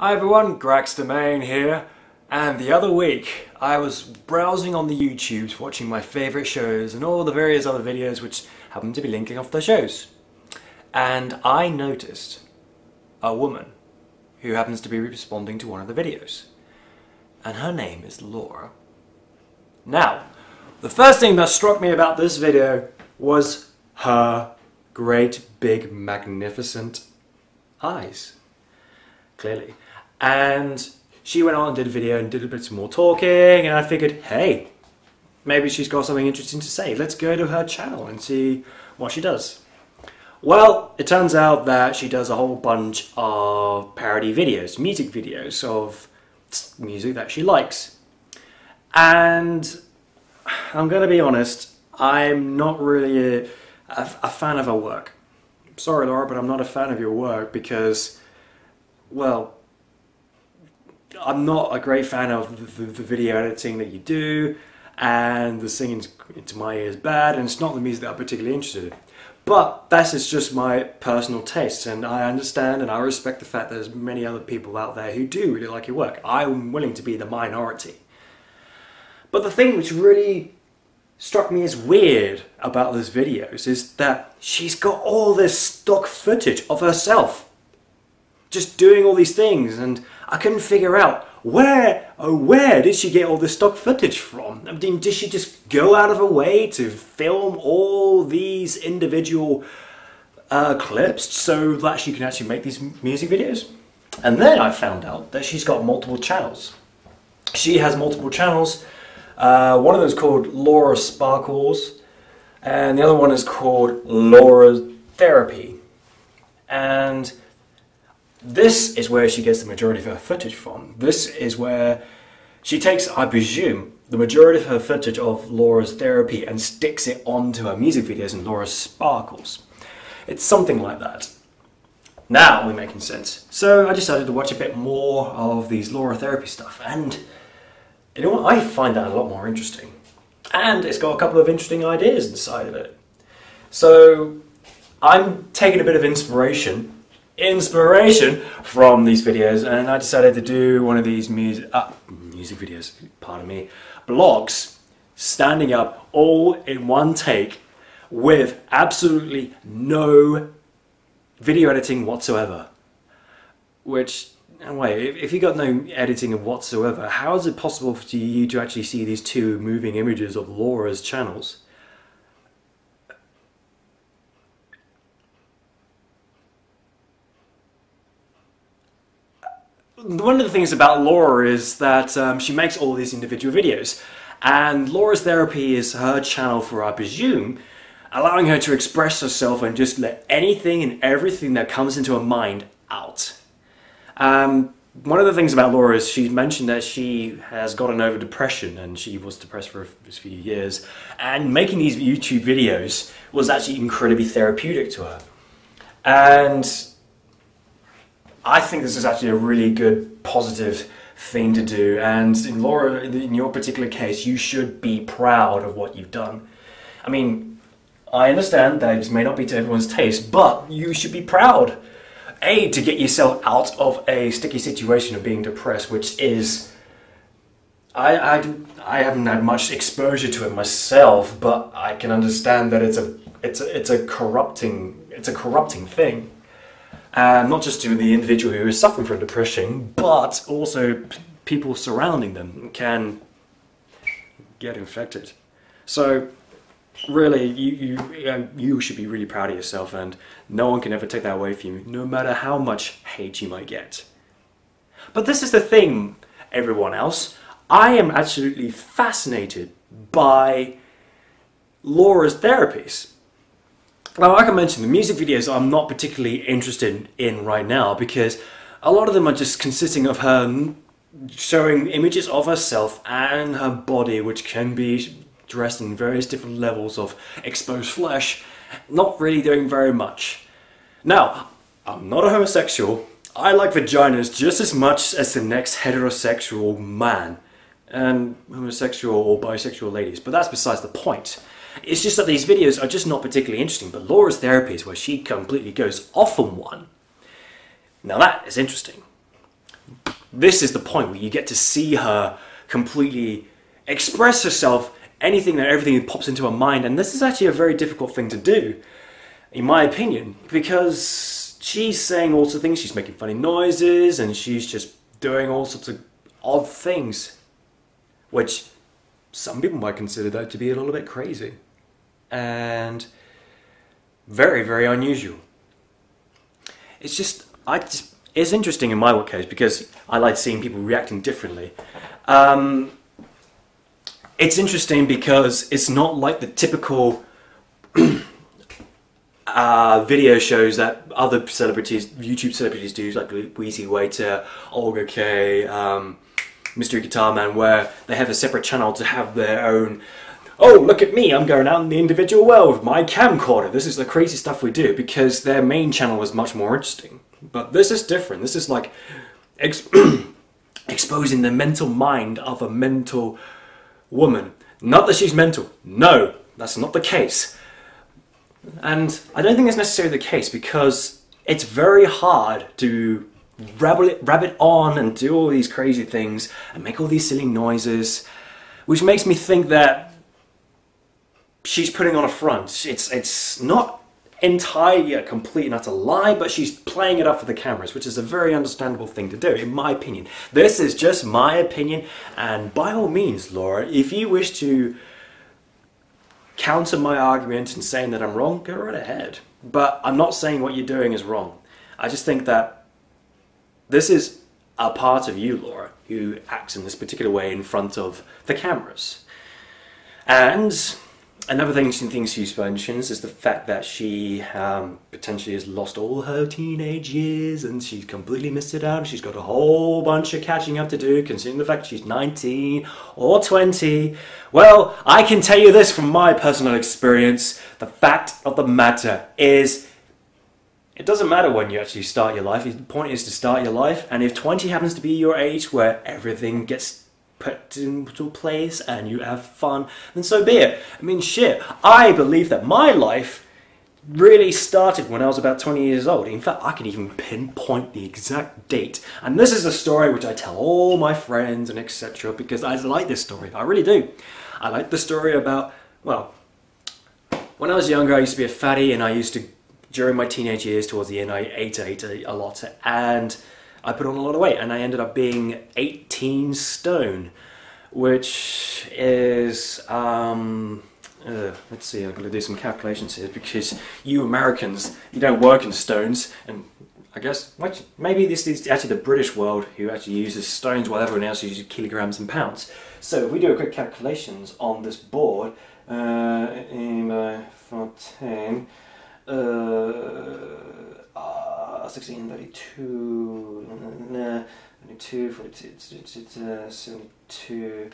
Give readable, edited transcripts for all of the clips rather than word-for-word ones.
Hi everyone, Grax here, and the other week I was browsing on the YouTubes watching my favourite shows and all the various other videos which happen to be linking off the shows. And I noticed a woman who happens to be responding to one of the videos. And her name is Laura. Now, the first thing that struck me about this video was her great, big, magnificent eyes. Clearly. And she went on and did a video and did a bit more talking, and I figured, hey, maybe she's got something interesting to say. Let's go to her channel and see what she does. Well, it turns out that she does a whole bunch of parody videos, music videos of music that she likes. And I'm going to be honest, I'm not really a fan of her work. Sorry, Laura, but I'm not a fan of your work because, well, I'm not a great fan of the video editing that you do, and the singing to my ears bad, and it's not the music that I'm particularly interested in. But that is just my personal taste, and I understand and I respect the fact that there's many other people out there who do really like your work. I'm willing to be the minority. But the thing which really struck me as weird about these videos is that she's got all this stock footage of herself just doing all these things, and I couldn't figure out where did she get all this stock footage from? I mean, did she just go out of her way to film all these individual clips so that she can actually make these music videos? And then I found out that she's got multiple channels. She has multiple channels. One of them is called Laura Sparkles, and the other one is called Laura's Therapy. And this is where she gets the majority of her footage from. This is where she takes, I presume, the majority of her footage of Laura's Therapy and sticks it onto her music videos in Laura's Sparkles. It's something like that. Now we're making sense. So I decided to watch a bit more of these Laura Therapy stuff, and you know what? I find that a lot more interesting. And it's got a couple of interesting ideas inside of it. So I'm taking a bit of inspiration from these videos, and I decided to do one of these music videos, pardon me, vlogs, standing up all in one take with absolutely no video editing whatsoever. Which, anyway, if you got no editing whatsoever, how is it possible for you to actually see these two moving images of Laura's channels? One of the things about Laura is that she makes all these individual videos, and Laura's Therapy is her channel for, I presume, allowing her to express herself and just let anything and everything that comes into her mind out. One of the things about Laura is she mentioned that she has gotten over depression, and she was depressed for a few years, and making these YouTube videos was actually incredibly therapeutic to her. And I think this is actually a really good, positive thing to do, and in Laura, in your particular case, you should be proud of what you've done. I mean, I understand that it may not be to everyone's taste, but you should be proud. A, to get yourself out of a sticky situation of being depressed, which is, I haven't had much exposure to it myself, but I can understand that it's a corrupting thing. Not just to the individual who is suffering from depression, but also people surrounding them can get infected. So really, you should be really proud of yourself, and no one can ever take that away from you, no matter how much hate you might get. But this is the thing, everyone else. I am absolutely fascinated by Laura's therapies. Now, like I mentioned, the music videos I'm not particularly interested in right now, because a lot of them are just consisting of her showing images of herself and her body, which can be dressed in various different levels of exposed flesh, not really doing very much. Now, I'm not a homosexual. I like vaginas just as much as the next heterosexual man, and homosexual or bisexual ladies, but that's besides the point. It's just that these videos are just not particularly interesting, but Laura's Therapy is where she completely goes off on one. Now that is interesting. this is the point where you get to see her completely express herself, everything that pops into her mind, and this is actually a very difficult thing to do, in my opinion, because she's saying all sorts of things, she's making funny noises, and she's just doing all sorts of odd things, which some people might consider that to be a little bit crazy, and very, very unusual. It's interesting in my case because I like seeing people reacting differently. It's interesting because it's not like the typical video shows that other celebrities, YouTube celebrities do, like Weezy Waiter, Olga K, Mystery Guitar Man, where they have a separate channel to have their own, oh, look at me, I'm going out in the individual world with my camcorder. This is the crazy stuff we do, because their main channel is much more interesting. But this is different. This is like exposing the mental mind of a mental woman. Not that she's mental. No, that's not the case. And I don't think it's necessarily the case, because it's very hard to rabbit on and do all these crazy things and make all these silly noises, which makes me think that she's putting on a front. It's not entirely a complete and utter lie, but she's playing it up for the cameras, which is a very understandable thing to do, in my opinion. This is just my opinion, and by all means, Laura, if you wish to counter my argument and saying that I'm wrong, go right ahead. But I'm not saying what you're doing is wrong. I just think that this is a part of you, Laura, who acts in this particular way in front of the cameras. And another thing she mentions is the fact that she potentially has lost all her teenage years and she's completely missed it out. She's got a whole bunch of catching up to do, considering the fact she's 19 or 20. Well, I can tell you this from my personal experience. The fact of the matter is, it doesn't matter when you actually start your life. The point is to start your life, and if 20 happens to be your age where everything gets put into place and you have fun, then so be it. I mean, shit, I believe that my life really started when I was about 20 years old. In fact, I can even pinpoint the exact date. And this is a story which I tell all my friends and etc. because I like this story. I really do. I like the story about, well, when I was younger, I used to be a fatty, and I used to, during my teenage years, towards the end, I ate a lot, and I put on a lot of weight, and I ended up being 18 stone, which is, let's see, I'm going to do some calculations here, because you Americans, you don't work in stones, and I guess, maybe this is actually the British world who actually uses stones while everyone else uses kilograms and pounds. So if we do a quick calculations on this board, 14, 16, 32, 42, 42, 72,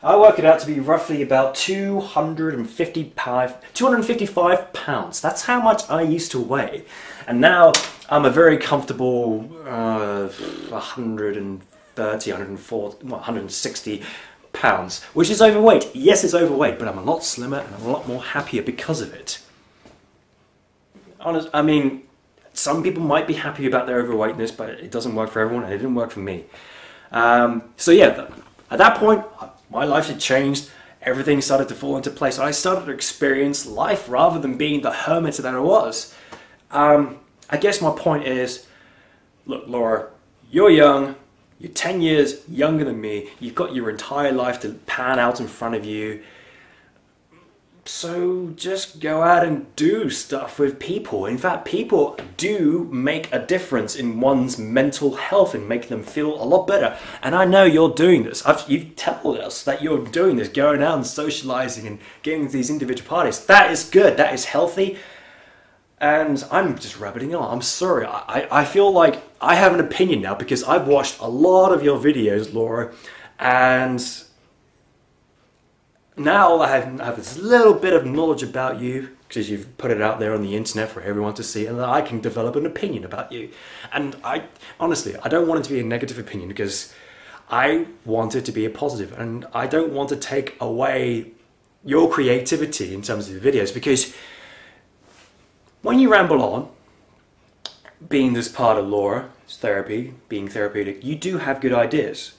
I work it out to be roughly about 255 pounds. That's how much I used to weigh. And now I'm a very comfortable 130, 140, 160 pounds, which is overweight. Yes, it's overweight, but I'm a lot slimmer and I'm a lot more happier because of it. I mean, some people might be happy about their overweightness, but it doesn't work for everyone, and it didn't work for me. So yeah, at that point, my life had changed. Everything started to fall into place. I started to experience life rather than being the hermit that I was. I guess my point is, look, Laura, you're young. You're 10 years younger than me. You've got your entire life to pan out in front of you. So just go out and do stuff with people. In fact, people do make a difference in one's mental health and make them feel a lot better. And I know you're doing this. You've told us that you're doing this, going out and socializing and getting to these individual parties. That is good. That is healthy. And I'm just rabbiting on. I'm sorry. I feel like I have an opinion now because I've watched a lot of your videos, Laura, and now I have this little bit of knowledge about you because you've put it out there on the internet for everyone to see, and that I can develop an opinion about you. And honestly, I don't want it to be a negative opinion because I want it to be a positive, and I don't want to take away your creativity in terms of the videos, because when you ramble on, being this part of Laura, it's therapy, being therapeutic, you do have good ideas.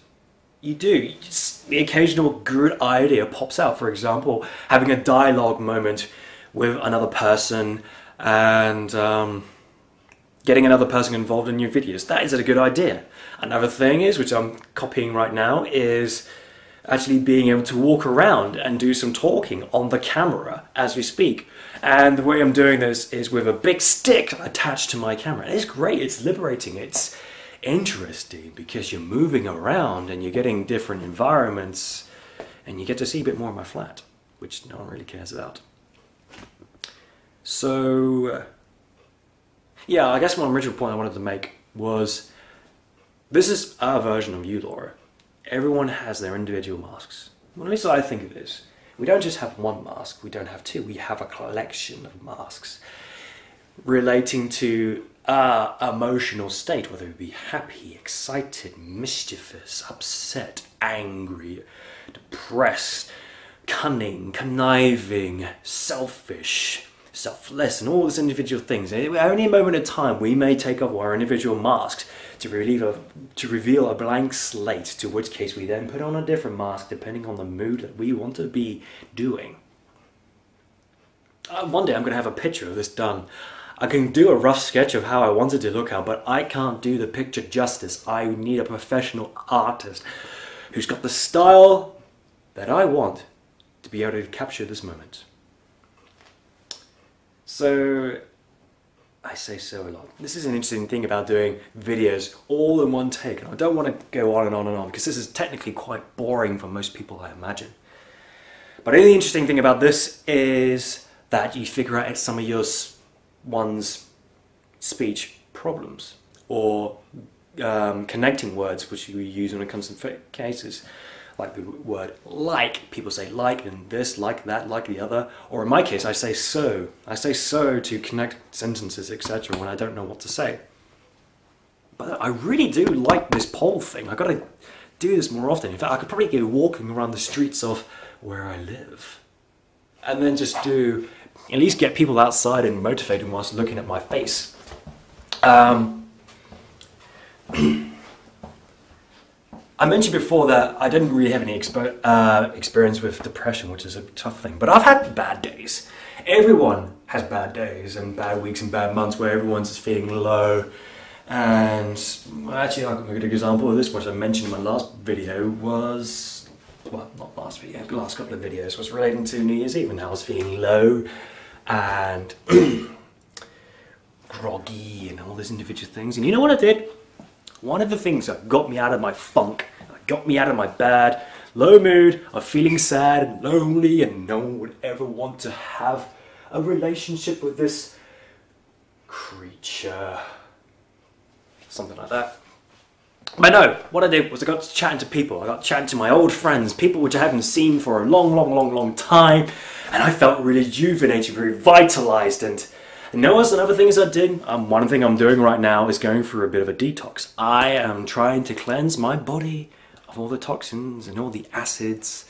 You do. Just the occasional good idea pops out. For example, having a dialogue moment with another person and getting another person involved in your videos. That is a good idea. Another thing is, which I'm copying right now, is actually being able to walk around and do some talking on the camera as we speak. And the way I'm doing this is with a big stick attached to my camera. It's great, it's liberating, it's interesting because you're moving around and you're getting different environments and you get to see a bit more of my flat, which no one really cares about. So, yeah, I guess one original point I wanted to make was, this is our version of you, Laura. Everyone has their individual masks. Well, at least I think of this. We don't just have one mask, we don't have two, we have a collection of masks relating to our emotional state, whether it be happy, excited, mischievous, upset, angry, depressed, cunning, conniving, selfish, selfless, and all these individual things. At any moment in time, we may take off our individual masks to reveal a blank slate, to which case we then put on a different mask depending on the mood that we want to be doing. One day I'm going to have a picture of this done. I can do a rough sketch of how I want it to look out, but I can't do the picture justice. I need a professional artist who's got the style that I want to be able to capture this moment. So, I say so a lot. This is an interesting thing about doing videos all in one take, and I don't want to go on and on and on because this is technically quite boring for most people, I imagine. But the only interesting thing about this is that you figure out some of one's speech problems or connecting words which you use when it comes to cases. Like the word like, people say like and this, like that, like the other, or in my case I say so. I say so to connect sentences, etc. when I don't know what to say. But I really do like this poll thing. I've got to do this more often. In fact, I could probably go walking around the streets of where I live and then just do, at least get people outside and motivated whilst looking at my face. I mentioned before that I didn't really have any experience with depression, which is a tough thing, but I've had bad days. Everyone has bad days and bad weeks and bad months where everyone's just feeling low. And actually, a good example of this, which I mentioned in my last video, was, well, not last video, the last couple of videos, was relating to New Year's Eve and how I was feeling low and groggy and all these individual things. And you know what I did? One of the things that got me out of my funk, got me out of my bad, low mood of feeling sad and lonely and no one would ever want to have a relationship with this creature. Something like that. But no, what I did was I got chatting to people. I got chatting to my old friends, people which I haven't seen for a long time, and I felt rejuvenated, revitalized, and you know what's another thing I did? One thing I'm doing right now is going through a bit of a detox. I am trying to cleanse my body of all the toxins and all the acids.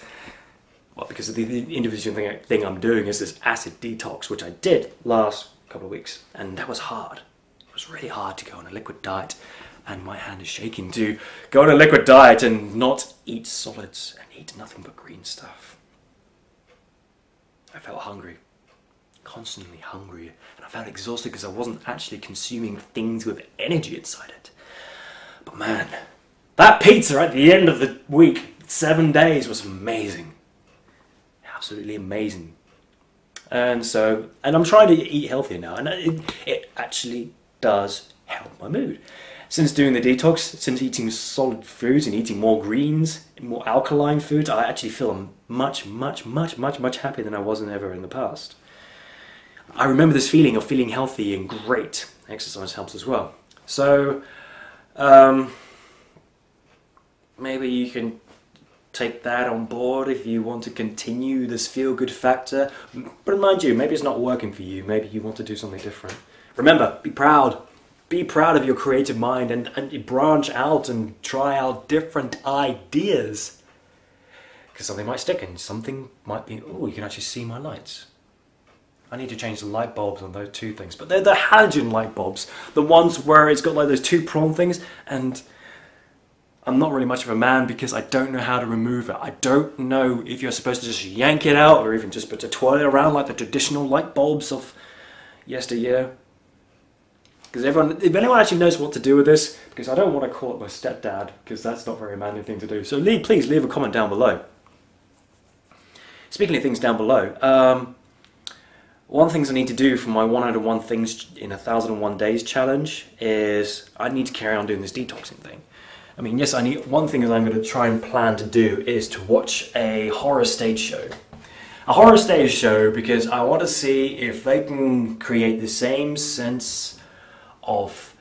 Well, because the individual thing I'm doing is this acid detox, which I did last couple of weeks, and that was hard. It was really hard to go on a liquid diet, and my hand is shaking to go on a liquid diet and not eat solids and eat nothing but green stuff. I felt hungry. Constantly hungry, and I felt exhausted because I wasn't actually consuming things with energy inside it. But man, that pizza at the end of the week, 7 days, was amazing. Absolutely amazing. And I'm trying to eat healthier now, and it actually does help my mood. Since doing the detox, since eating solid foods and eating more greens, more alkaline foods, I actually feel much happier than I was ever in the past. I remember this feeling of feeling healthy and great. Exercise helps as well. So, maybe you can take that on board if you want to continue this feel-good factor. But mind you, maybe it's not working for you. Maybe you want to do something different. Remember, be proud. Be proud of your creative mind and branch out and try out different ideas. Because something might stick and something might be, oh, you can actually see my lights. I need to change the light bulbs on those two things. But they're the halogen light bulbs. The ones where it's got like those two prong things. And I'm not really much of a man because I don't know how to remove it. I don't know if you're supposed to just yank it out or even just put to twirl it around like the traditional light bulbs of yesteryear. Because if anyone actually knows what to do with this, because I don't want to call it my stepdad, because that's not a very manly thing to do. So please leave a comment down below. Speaking of things down below, one thing I need to do for my 101 things in 1001 days challenge is I need to carry on doing this detoxing thing. I mean, yes, one thing that I'm going to try and plan to do is to watch a horror stage show. A horror stage show because I want to see if they can create the same sense of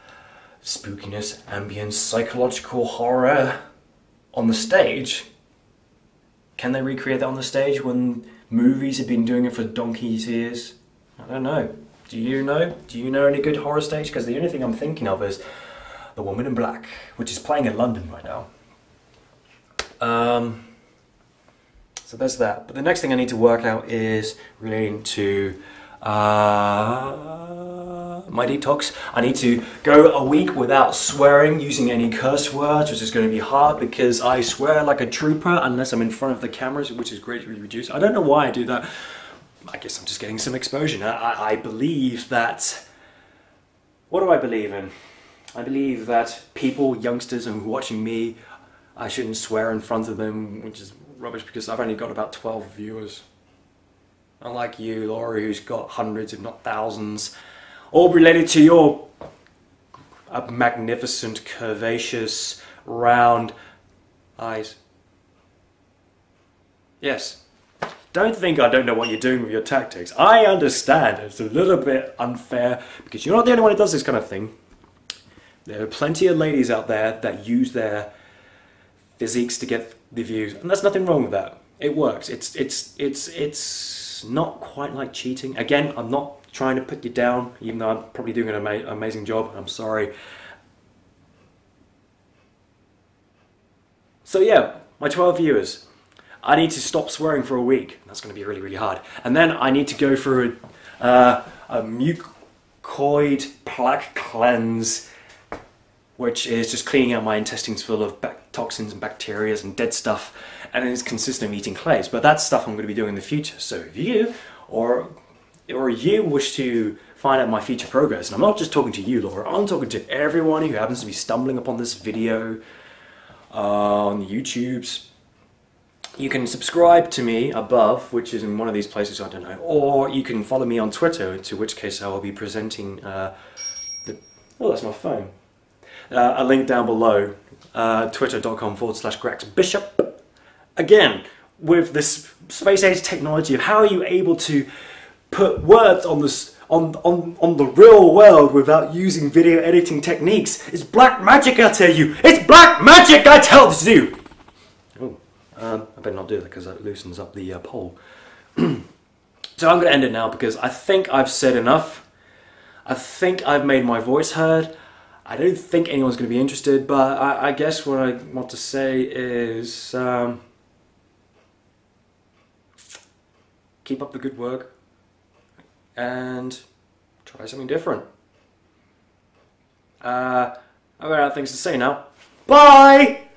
spookiness, ambience, psychological horror on the stage. Can they recreate that on the stage when movies have been doing it for donkey's years? I don't know. Do you know? Do you know any good horror stage? Because the only thing I'm thinking of is The Woman in Black, which is playing in London right now. So there's that. But the next thing I need to work out is relating to my detox. I need to go a week without swearing, using any curse words, which is going to be hard because I swear like a trooper unless I'm in front of the cameras, which is greatly reduced. I don't know why I do that. I guess I'm just getting some exposure. I believe that... What do I believe in? I believe that people, youngsters, and watching me, I shouldn't swear in front of them, which is rubbish because I've only got about 12 viewers. Unlike you, Laura, who's got hundreds, if not thousands, all related to your magnificent, curvaceous, round eyes. Yes. Don't think I don't know what you're doing with your tactics. I understand it's a little bit unfair because you're not the only one who does this kind of thing. There are plenty of ladies out there that use their physiques to get the views, and there's nothing wrong with that. It works. It's not quite like cheating. Again, I'm not trying to put you down, even though I'm probably doing an amazing job. I'm sorry. So yeah, my 12 viewers. I need to stop swearing for a week. That's going to be really, really hard. And then I need to go through a mucoid plaque cleanse, which is just cleaning out my intestines full of toxins and bacteria and dead stuff, and it's consistent of eating clays. But that's stuff I'm going to be doing in the future. So if you or you wish to find out my future progress, and I'm not just talking to you, Laura, I'm talking to everyone who happens to be stumbling upon this video on the YouTubes, you can subscribe to me above, which is in one of these places, I don't know, or you can follow me on Twitter, to which case I will be presenting oh, that's my phone. A link down below, twitter.com/GraxBishop. Again, with this space age technology of how are you able to put words on this on the real world without using video editing techniques? It's black magic, I tell you! It's black magic, I tell you! Oh, I better not do that because that loosens up the pole. So I'm going to end it now because I think I've said enough. I think I've made my voice heard. I don't think anyone's going to be interested, but I guess what I want to say is keep up the good work and try something different. I've got other things to say now. Bye!